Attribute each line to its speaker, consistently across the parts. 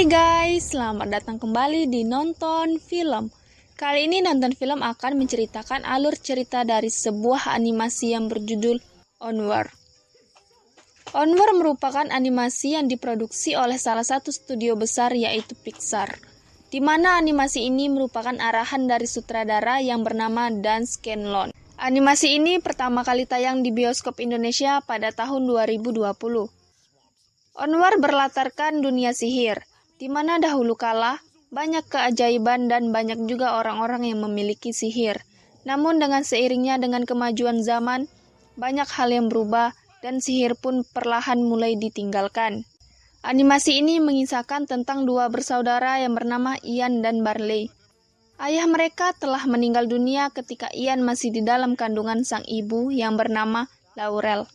Speaker 1: Hai guys, selamat datang kembali di Nonton Film. Kali ini Nonton Film akan menceritakan alur cerita dari sebuah animasi yang berjudul Onward. Onward merupakan animasi yang diproduksi oleh salah satu studio besar yaitu Pixar, di mana animasi ini merupakan arahan dari sutradara yang bernama Dan Scanlon. Animasi ini pertama kali tayang di bioskop Indonesia pada tahun 2020. Onward berlatarkan dunia sihir, di mana dahulu kala banyak keajaiban dan banyak juga orang-orang yang memiliki sihir. Namun dengan seiringnya dengan kemajuan zaman, banyak hal yang berubah dan sihir pun perlahan mulai ditinggalkan. Animasi ini mengisahkan tentang dua bersaudara yang bernama Ian dan Barley. Ayah mereka telah meninggal dunia ketika Ian masih di dalam kandungan sang ibu yang bernama Laurel.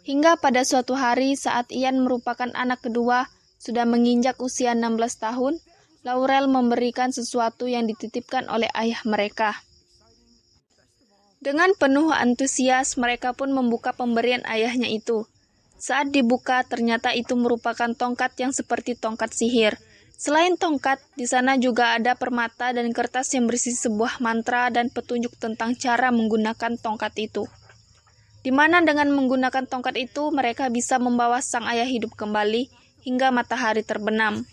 Speaker 1: Hingga pada suatu hari saat Ian merupakan anak kedua, sudah menginjak usia 16 tahun, Laurel memberikan sesuatu yang dititipkan oleh ayah mereka. Dengan penuh antusias, mereka pun membuka pemberian ayahnya itu. Saat dibuka, ternyata itu merupakan tongkat yang seperti tongkat sihir. Selain tongkat, di sana juga ada permata dan kertas yang berisi sebuah mantra dan petunjuk tentang cara menggunakan tongkat itu. Di mana dengan menggunakan tongkat itu, mereka bisa membawa sang ayah hidup kembali hingga matahari terbenam.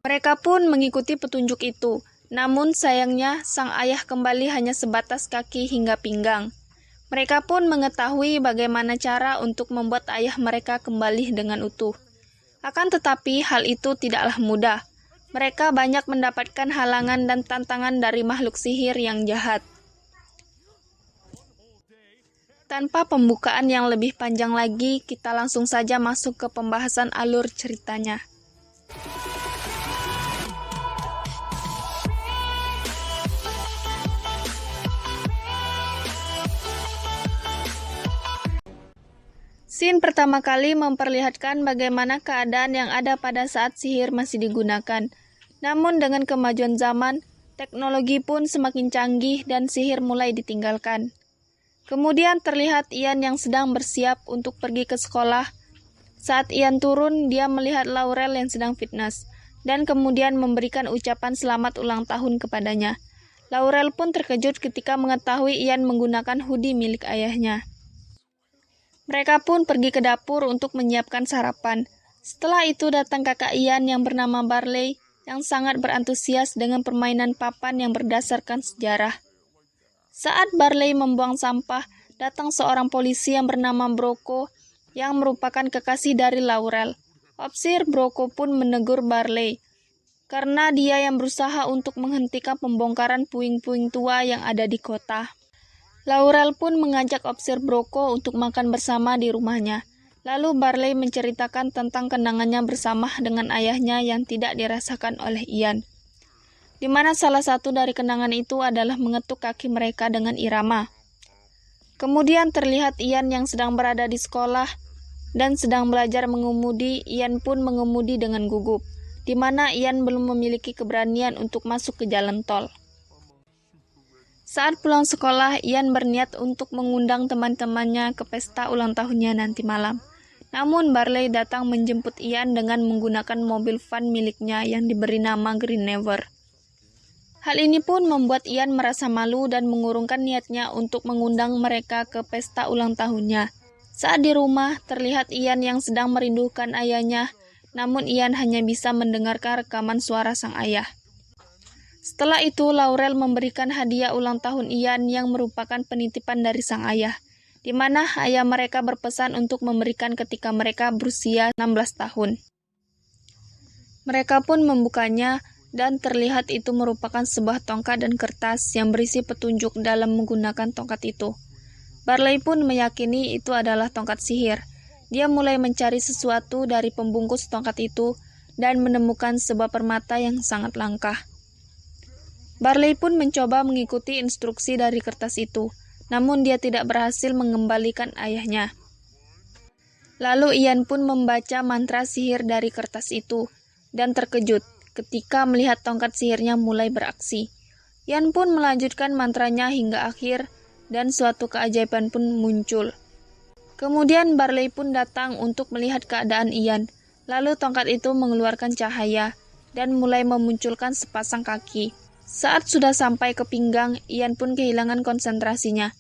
Speaker 1: Mereka pun mengikuti petunjuk itu, namun sayangnya sang ayah kembali hanya sebatas kaki hingga pinggang. Mereka pun mengetahui bagaimana cara untuk membuat ayah mereka kembali dengan utuh. Akan tetapi hal itu tidaklah mudah. Mereka banyak mendapatkan halangan dan tantangan dari makhluk sihir yang jahat. Tanpa pembukaan yang lebih panjang lagi, kita langsung saja masuk ke pembahasan alur ceritanya. Scene pertama kali memperlihatkan bagaimana keadaan yang ada pada saat sihir masih digunakan. Namun dengan kemajuan zaman, teknologi pun semakin canggih dan sihir mulai ditinggalkan. Kemudian terlihat Ian yang sedang bersiap untuk pergi ke sekolah. Saat Ian turun, dia melihat Laurel yang sedang fitness, dan kemudian memberikan ucapan selamat ulang tahun kepadanya. Laurel pun terkejut ketika mengetahui Ian menggunakan hoodie milik ayahnya. Mereka pun pergi ke dapur untuk menyiapkan sarapan. Setelah itu datang kakak Ian yang bernama Barley, yang sangat berantusias dengan permainan papan yang berdasarkan sejarah. Saat Barley membuang sampah, datang seorang polisi yang bernama Brocco yang merupakan kekasih dari Laurel. Opsir Brocco pun menegur Barley karena dia yang berusaha untuk menghentikan pembongkaran puing-puing tua yang ada di kota. Laurel pun mengajak Opsir Brocco untuk makan bersama di rumahnya. Lalu Barley menceritakan tentang kenangannya bersama dengan ayahnya yang tidak dirasakan oleh Ian, di mana salah satu dari kenangan itu adalah mengetuk kaki mereka dengan irama. Kemudian terlihat Ian yang sedang berada di sekolah dan sedang belajar mengemudi. Ian pun mengemudi dengan gugup, di mana Ian belum memiliki keberanian untuk masuk ke jalan tol. Saat pulang sekolah, Ian berniat untuk mengundang teman-temannya ke pesta ulang tahunnya nanti malam. Namun Barley datang menjemput Ian dengan menggunakan mobil van miliknya yang diberi nama Green Never. Hal ini pun membuat Ian merasa malu dan mengurungkan niatnya untuk mengundang mereka ke pesta ulang tahunnya. Saat di rumah, terlihat Ian yang sedang merindukan ayahnya, namun Ian hanya bisa mendengarkan rekaman suara sang ayah. Setelah itu, Laurel memberikan hadiah ulang tahun Ian yang merupakan penitipan dari sang ayah, di mana ayah mereka berpesan untuk memberikan ketika mereka berusia 16 tahun. Mereka pun membukanya, dan terlihat itu merupakan sebuah tongkat dan kertas yang berisi petunjuk dalam menggunakan tongkat itu. Barley pun meyakini itu adalah tongkat sihir. Dia mulai mencari sesuatu dari pembungkus tongkat itu dan menemukan sebuah permata yang sangat langka. Barley pun mencoba mengikuti instruksi dari kertas itu, namun dia tidak berhasil mengembalikan ayahnya. Lalu Ian pun membaca mantra sihir dari kertas itu dan terkejut ketika melihat tongkat sihirnya mulai beraksi. Ian pun melanjutkan mantranya hingga akhir dan suatu keajaiban pun muncul. Kemudian Barley pun datang untuk melihat keadaan Ian. Lalu tongkat itu mengeluarkan cahaya dan mulai memunculkan sepasang kaki. Saat sudah sampai ke pinggang, Ian pun kehilangan konsentrasinya.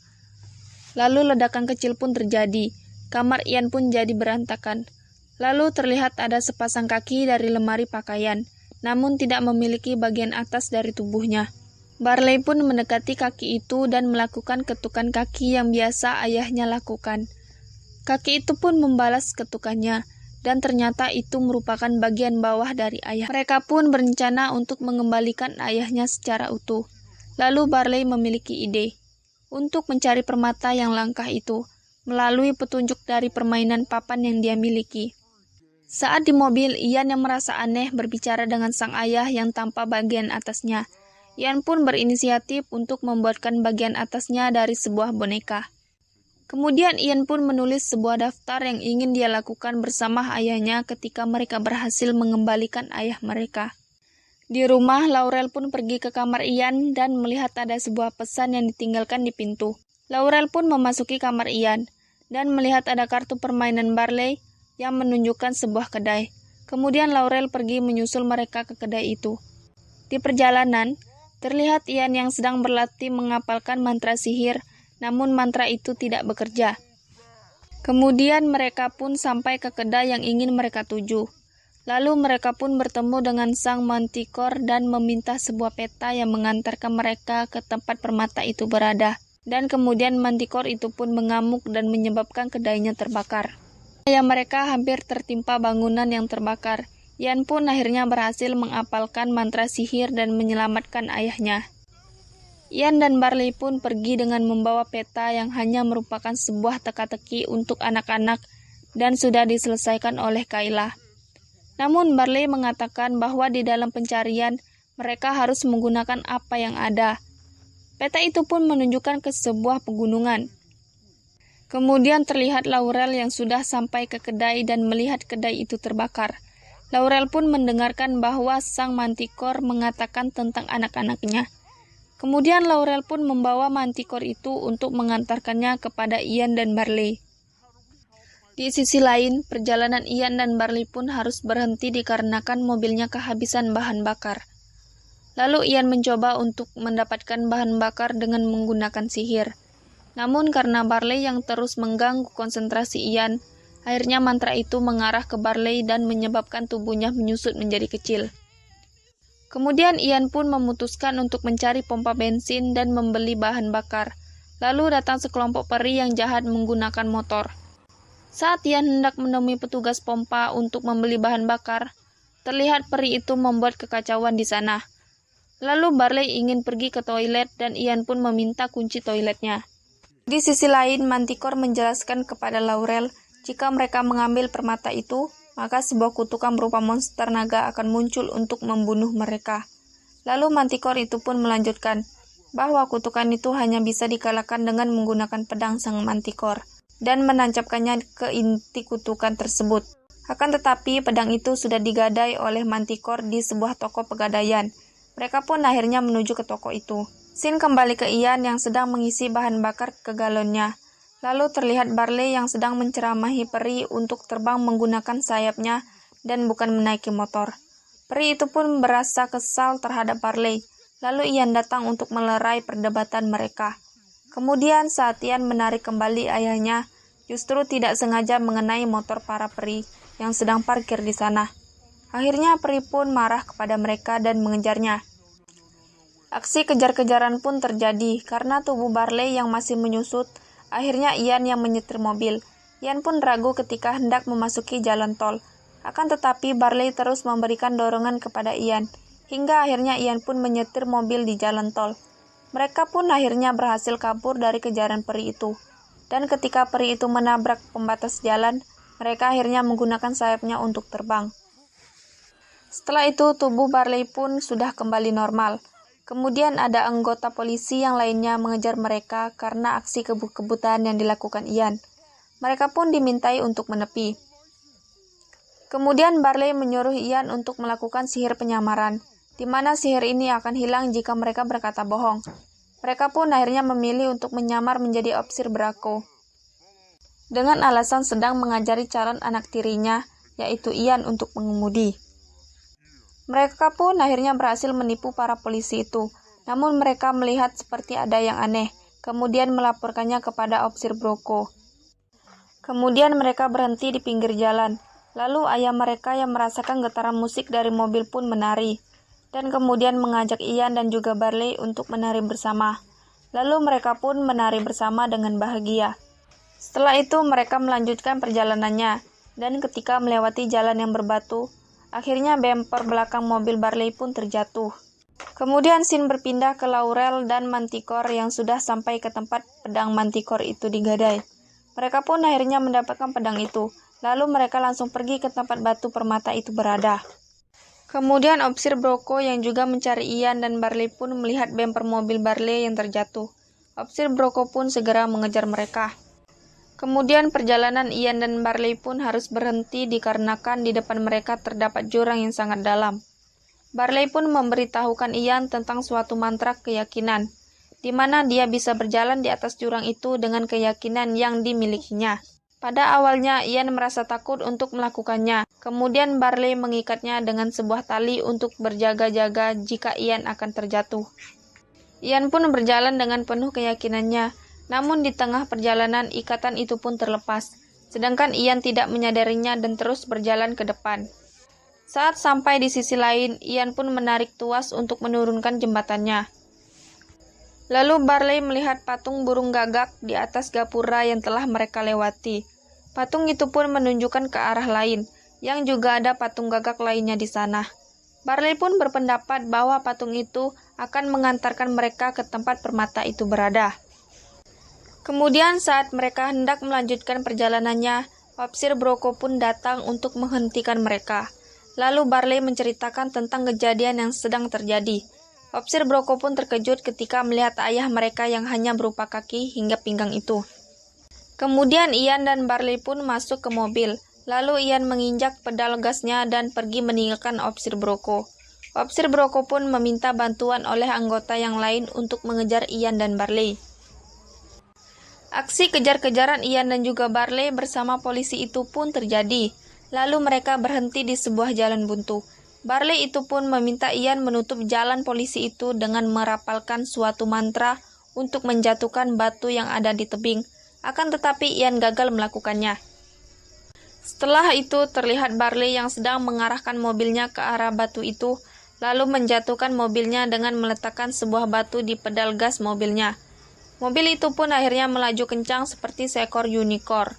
Speaker 1: Lalu ledakan kecil pun terjadi. Kamar Ian pun jadi berantakan. Lalu terlihat ada sepasang kaki dari lemari pakaian, namun tidak memiliki bagian atas dari tubuhnya. Barley pun mendekati kaki itu dan melakukan ketukan kaki yang biasa ayahnya lakukan. Kaki itu pun membalas ketukannya, dan ternyata itu merupakan bagian bawah dari ayah. Mereka pun berencana untuk mengembalikan ayahnya secara utuh. Lalu Barley memiliki ide untuk mencari permata yang langka itu, melalui petunjuk dari permainan papan yang dia miliki. Saat di mobil, Ian yang merasa aneh berbicara dengan sang ayah yang tanpa bagian atasnya. Ian pun berinisiatif untuk membuatkan bagian atasnya dari sebuah boneka. Kemudian Ian pun menulis sebuah daftar yang ingin dia lakukan bersama ayahnya ketika mereka berhasil mengembalikan ayah mereka. Di rumah, Laurel pun pergi ke kamar Ian dan melihat ada sebuah pesan yang ditinggalkan di pintu. Laurel pun memasuki kamar Ian dan melihat ada kartu permainan Barley yang menunjukkan sebuah kedai. Kemudian Laurel pergi menyusul mereka ke kedai itu. Di perjalanan, terlihat Ian yang sedang berlatih menghafalkan mantra sihir, namun mantra itu tidak bekerja. Kemudian mereka pun sampai ke kedai yang ingin mereka tuju. Lalu mereka pun bertemu dengan sang mantikor dan meminta sebuah peta yang mengantarkan mereka ke tempat permata itu berada. Dan kemudian mantikor itu pun mengamuk dan menyebabkan kedainya terbakar. Ayah mereka hampir tertimpa bangunan yang terbakar. Ian pun akhirnya berhasil menghafalkan mantra sihir dan menyelamatkan ayahnya. Ian dan Barley pun pergi dengan membawa peta yang hanya merupakan sebuah teka-teki untuk anak-anak dan sudah diselesaikan oleh Kayla. Namun Barley mengatakan bahwa di dalam pencarian mereka harus menggunakan apa yang ada. Peta itu pun menunjukkan ke sebuah pegunungan. Kemudian terlihat Laurel yang sudah sampai ke kedai dan melihat kedai itu terbakar. Laurel pun mendengarkan bahwa sang mantikor mengatakan tentang anak-anaknya. Kemudian Laurel pun membawa mantikor itu untuk mengantarkannya kepada Ian dan Barley. Di sisi lain, perjalanan Ian dan Barley pun harus berhenti dikarenakan mobilnya kehabisan bahan bakar. Lalu Ian mencoba untuk mendapatkan bahan bakar dengan menggunakan sihir. Namun karena Barley yang terus mengganggu konsentrasi Ian, akhirnya mantra itu mengarah ke Barley dan menyebabkan tubuhnya menyusut menjadi kecil. Kemudian Ian pun memutuskan untuk mencari pompa bensin dan membeli bahan bakar. Lalu datang sekelompok peri yang jahat menggunakan motor. Saat Ian hendak menemui petugas pompa untuk membeli bahan bakar, terlihat peri itu membuat kekacauan di sana. Lalu Barley ingin pergi ke toilet dan Ian pun meminta kunci toiletnya. Di sisi lain, Mantikor menjelaskan kepada Laurel jika mereka mengambil permata itu, maka sebuah kutukan berupa monster naga akan muncul untuk membunuh mereka. Lalu Mantikor itu pun melanjutkan bahwa kutukan itu hanya bisa dikalahkan dengan menggunakan pedang sang Mantikor dan menancapkannya ke inti kutukan tersebut. Akan tetapi pedang itu sudah digadai oleh Mantikor di sebuah toko pegadaian. Mereka pun akhirnya menuju ke toko itu. Scene kembali ke Ian yang sedang mengisi bahan bakar ke galonnya. Lalu terlihat Barley yang sedang menceramahi peri untuk terbang menggunakan sayapnya dan bukan menaiki motor. Peri itu pun berasa kesal terhadap Barley. Lalu Ian datang untuk melerai perdebatan mereka. Kemudian saat Ian menarik kembali ayahnya, justru tidak sengaja mengenai motor para peri yang sedang parkir di sana. Akhirnya peri pun marah kepada mereka dan mengejarnya. Aksi kejar-kejaran pun terjadi karena tubuh Barley yang masih menyusut. Akhirnya Ian yang menyetir mobil. Ian pun ragu ketika hendak memasuki jalan tol. Akan tetapi Barley terus memberikan dorongan kepada Ian. Hingga akhirnya Ian pun menyetir mobil di jalan tol. Mereka pun akhirnya berhasil kabur dari kejaran peri itu. Dan ketika peri itu menabrak pembatas jalan, mereka akhirnya menggunakan sayapnya untuk terbang. Setelah itu tubuh Barley pun sudah kembali normal. Kemudian ada anggota polisi yang lainnya mengejar mereka karena aksi kebut-kebutan yang dilakukan Ian. Mereka pun dimintai untuk menepi. Kemudian Barley menyuruh Ian untuk melakukan sihir penyamaran, di mana sihir ini akan hilang jika mereka berkata bohong. Mereka pun akhirnya memilih untuk menyamar menjadi Opsir Braco. Dengan alasan sedang mengajari calon anak tirinya yaitu Ian untuk mengemudi. Mereka pun akhirnya berhasil menipu para polisi itu, namun mereka melihat seperti ada yang aneh, kemudian melaporkannya kepada Opsir Broko. Kemudian mereka berhenti di pinggir jalan, lalu ayah mereka yang merasakan getaran musik dari mobil pun menari, dan kemudian mengajak Ian dan juga Barley untuk menari bersama. Lalu mereka pun menari bersama dengan bahagia. Setelah itu mereka melanjutkan perjalanannya, dan ketika melewati jalan yang berbatu, akhirnya bemper belakang mobil Barley pun terjatuh. Kemudian scene berpindah ke Laurel dan Manticore yang sudah sampai ke tempat pedang Manticore itu digadai. Mereka pun akhirnya mendapatkan pedang itu, lalu mereka langsung pergi ke tempat batu permata itu berada. Kemudian Opsir Broko yang juga mencari Ian dan Barley pun melihat bemper mobil Barley yang terjatuh. Opsir Broko pun segera mengejar mereka. Kemudian perjalanan Ian dan Barley pun harus berhenti dikarenakan di depan mereka terdapat jurang yang sangat dalam. Barley pun memberitahukan Ian tentang suatu mantra keyakinan, di mana dia bisa berjalan di atas jurang itu dengan keyakinan yang dimilikinya. Pada awalnya Ian merasa takut untuk melakukannya, kemudian Barley mengikatnya dengan sebuah tali untuk berjaga-jaga jika Ian akan terjatuh. Ian pun berjalan dengan penuh keyakinannya, namun di tengah perjalanan ikatan itu pun terlepas, sedangkan Ian tidak menyadarinya dan terus berjalan ke depan. Saat sampai di sisi lain, Ian pun menarik tuas untuk menurunkan jembatannya. Lalu Barley melihat patung burung gagak di atas gapura yang telah mereka lewati. Patung itu pun menunjukkan ke arah lain, yang juga ada patung gagak lainnya di sana. Barley pun berpendapat bahwa patung itu akan mengantarkan mereka ke tempat permata itu berada. Kemudian saat mereka hendak melanjutkan perjalanannya, Opsir Broko pun datang untuk menghentikan mereka. Lalu Barley menceritakan tentang kejadian yang sedang terjadi. Opsir Broko pun terkejut ketika melihat ayah mereka yang hanya berupa kaki hingga pinggang itu. Kemudian Ian dan Barley pun masuk ke mobil. Lalu Ian menginjak pedal gasnya dan pergi meninggalkan Opsir Broko. Opsir Broko pun meminta bantuan oleh anggota yang lain untuk mengejar Ian dan Barley. Aksi kejar-kejaran Ian dan juga Barley bersama polisi itu pun terjadi. Lalu mereka berhenti di sebuah jalan buntu. Barley itu pun meminta Ian menutup jalan polisi itu dengan merapalkan suatu mantra untuk menjatuhkan batu yang ada di tebing. Akan tetapi Ian gagal melakukannya. Setelah itu terlihat Barley yang sedang mengarahkan mobilnya ke arah batu itu, lalu menjatuhkan mobilnya dengan meletakkan sebuah batu di pedal gas mobilnya. Mobil itu pun akhirnya melaju kencang seperti seekor unicorn,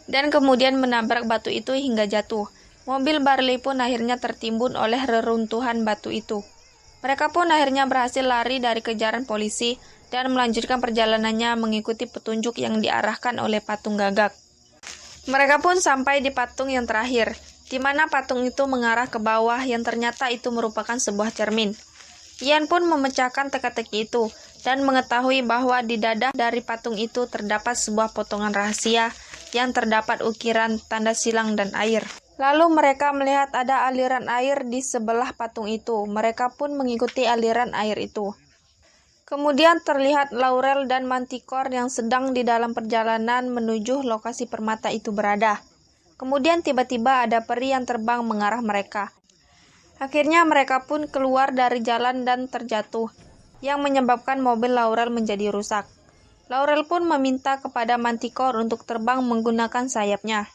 Speaker 1: dan kemudian menabrak batu itu hingga jatuh. Mobil Barley pun akhirnya tertimbun oleh reruntuhan batu itu. Mereka pun akhirnya berhasil lari dari kejaran polisi dan melanjutkan perjalanannya mengikuti petunjuk yang diarahkan oleh patung gagak. Mereka pun sampai di patung yang terakhir, di mana patung itu mengarah ke bawah yang ternyata itu merupakan sebuah cermin. Ian pun memecahkan teka-teki itu dan mengetahui bahwa di dada dari patung itu terdapat sebuah potongan rahasia yang terdapat ukiran tanda silang dan air. Lalu mereka melihat ada aliran air di sebelah patung itu. Mereka pun mengikuti aliran air itu. Kemudian terlihat Laurel dan Manticore yang sedang di dalam perjalanan menuju lokasi permata itu berada. Kemudian tiba-tiba ada peri yang terbang mengarah mereka. Akhirnya mereka pun keluar dari jalan dan terjatuh, yang menyebabkan mobil Laurel menjadi rusak. Laurel pun meminta kepada Manticore untuk terbang menggunakan sayapnya.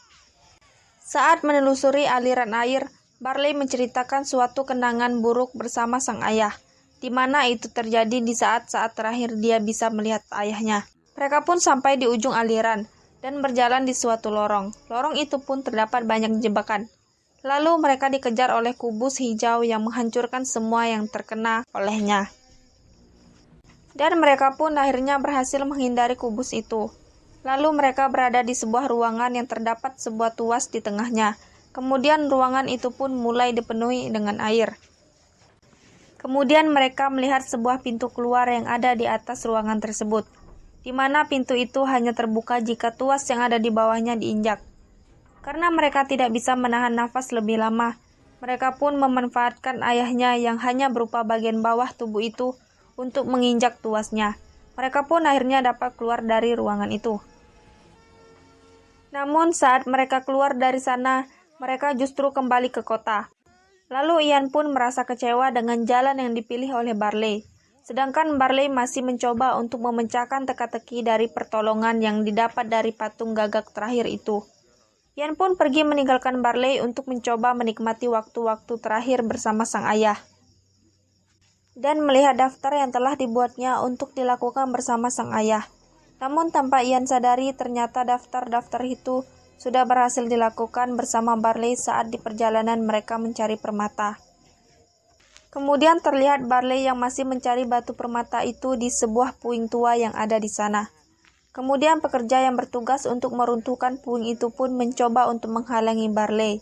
Speaker 1: Saat menelusuri aliran air, Barley menceritakan suatu kenangan buruk bersama sang ayah, di mana itu terjadi di saat-saat terakhir dia bisa melihat ayahnya. Mereka pun sampai di ujung aliran dan berjalan di suatu lorong. Lorong itu pun terdapat banyak jebakan. Lalu mereka dikejar oleh kubus hijau yang menghancurkan semua yang terkena olehnya. Dan mereka pun akhirnya berhasil menghindari kubus itu. Lalu mereka berada di sebuah ruangan yang terdapat sebuah tuas di tengahnya. Kemudian ruangan itu pun mulai dipenuhi dengan air. Kemudian mereka melihat sebuah pintu keluar yang ada di atas ruangan tersebut, di mana pintu itu hanya terbuka jika tuas yang ada di bawahnya diinjak. Karena mereka tidak bisa menahan nafas lebih lama, mereka pun memanfaatkan ayahnya yang hanya berupa bagian bawah tubuh itu untuk menginjak tuasnya. Mereka pun akhirnya dapat keluar dari ruangan itu. Namun saat mereka keluar dari sana, mereka justru kembali ke kota. Lalu Ian pun merasa kecewa dengan jalan yang dipilih oleh Barley. Sedangkan Barley masih mencoba untuk memecahkan teka-teki dari pertolongan yang didapat dari patung gagak terakhir itu. Ian pun pergi meninggalkan Barley untuk mencoba menikmati waktu-waktu terakhir bersama sang ayah. Dan melihat daftar yang telah dibuatnya untuk dilakukan bersama sang ayah. Namun tanpa Ian sadari ternyata daftar-daftar itu sudah berhasil dilakukan bersama Barley saat di perjalanan mereka mencari permata. Kemudian terlihat Barley yang masih mencari batu permata itu di sebuah puing tua yang ada di sana. Kemudian pekerja yang bertugas untuk meruntuhkan puing itu pun mencoba untuk menghalangi Barley.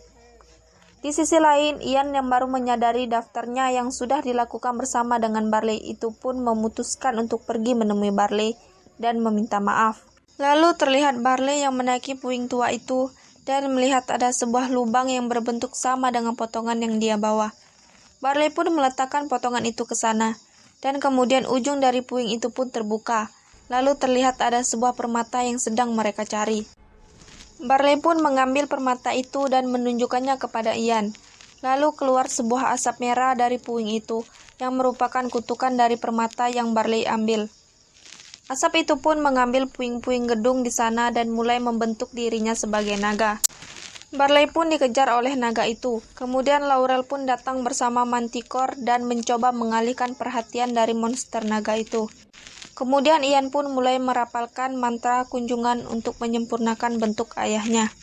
Speaker 1: Di sisi lain, Ian yang baru menyadari daftarnya yang sudah dilakukan bersama dengan Barley itu pun memutuskan untuk pergi menemui Barley dan meminta maaf. Lalu terlihat Barley yang menaiki puing tua itu dan melihat ada sebuah lubang yang berbentuk sama dengan potongan yang dia bawa. Barley pun meletakkan potongan itu ke sana, dan kemudian ujung dari puing itu pun terbuka. Lalu terlihat ada sebuah permata yang sedang mereka cari. Barley pun mengambil permata itu dan menunjukkannya kepada Ian. Lalu keluar sebuah asap merah dari puing itu, yang merupakan kutukan dari permata yang Barley ambil. Asap itu pun mengambil puing-puing gedung di sana dan mulai membentuk dirinya sebagai naga. Barley pun dikejar oleh naga itu. Kemudian Laurel pun datang bersama Manticore dan mencoba mengalihkan perhatian dari monster naga itu. Kemudian Ian pun mulai merapalkan mantra kunjungan untuk menyempurnakan bentuk ayahnya.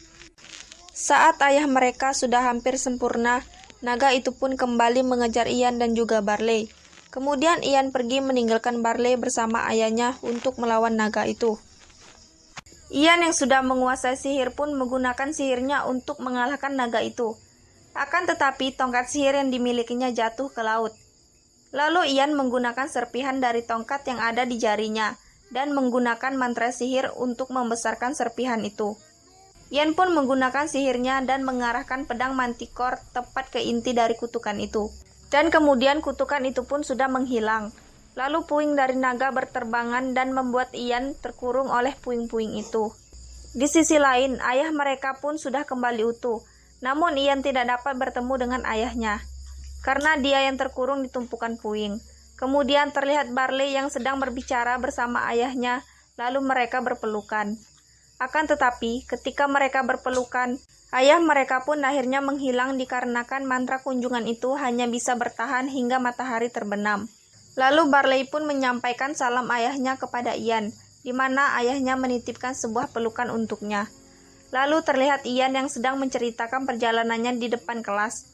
Speaker 1: Saat ayah mereka sudah hampir sempurna, naga itu pun kembali mengejar Ian dan juga Barley. Kemudian Ian pergi meninggalkan Barley bersama ayahnya untuk melawan naga itu. Ian yang sudah menguasai sihir pun menggunakan sihirnya untuk mengalahkan naga itu. Akan tetapi tongkat sihir yang dimilikinya jatuh ke laut. Lalu Ian menggunakan serpihan dari tongkat yang ada di jarinya dan menggunakan mantra sihir untuk membesarkan serpihan itu. Ian pun menggunakan sihirnya dan mengarahkan pedang Manticore tepat ke inti dari kutukan itu. Dan kemudian kutukan itu pun sudah menghilang. Lalu puing dari naga berterbangan dan membuat Ian terkurung oleh puing-puing itu. Di sisi lain, ayah mereka pun sudah kembali utuh. Namun Ian tidak dapat bertemu dengan ayahnya, karena dia yang terkurung di tumpukan puing. Kemudian terlihat Barley yang sedang berbicara bersama ayahnya, lalu mereka berpelukan. Akan tetapi, ketika mereka berpelukan, ayah mereka pun akhirnya menghilang dikarenakan mantra kunjungan itu hanya bisa bertahan hingga matahari terbenam. Lalu Barley pun menyampaikan salam ayahnya kepada Ian, di mana ayahnya menitipkan sebuah pelukan untuknya. Lalu terlihat Ian yang sedang menceritakan perjalanannya di depan kelas.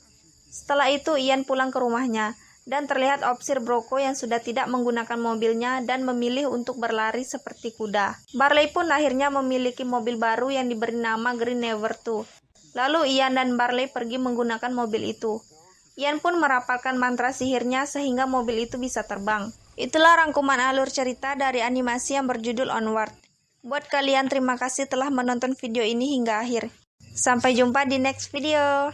Speaker 1: Setelah itu Ian pulang ke rumahnya, dan terlihat Opsir Broko yang sudah tidak menggunakan mobilnya dan memilih untuk berlari seperti kuda. Barley pun akhirnya memiliki mobil baru yang diberi nama Green Never 2. Lalu Ian dan Barley pergi menggunakan mobil itu. Ian pun merapalkan mantra sihirnya sehingga mobil itu bisa terbang. Itulah rangkuman alur cerita dari animasi yang berjudul Onward. Buat kalian terima kasih telah menonton video ini hingga akhir. Sampai jumpa di next video.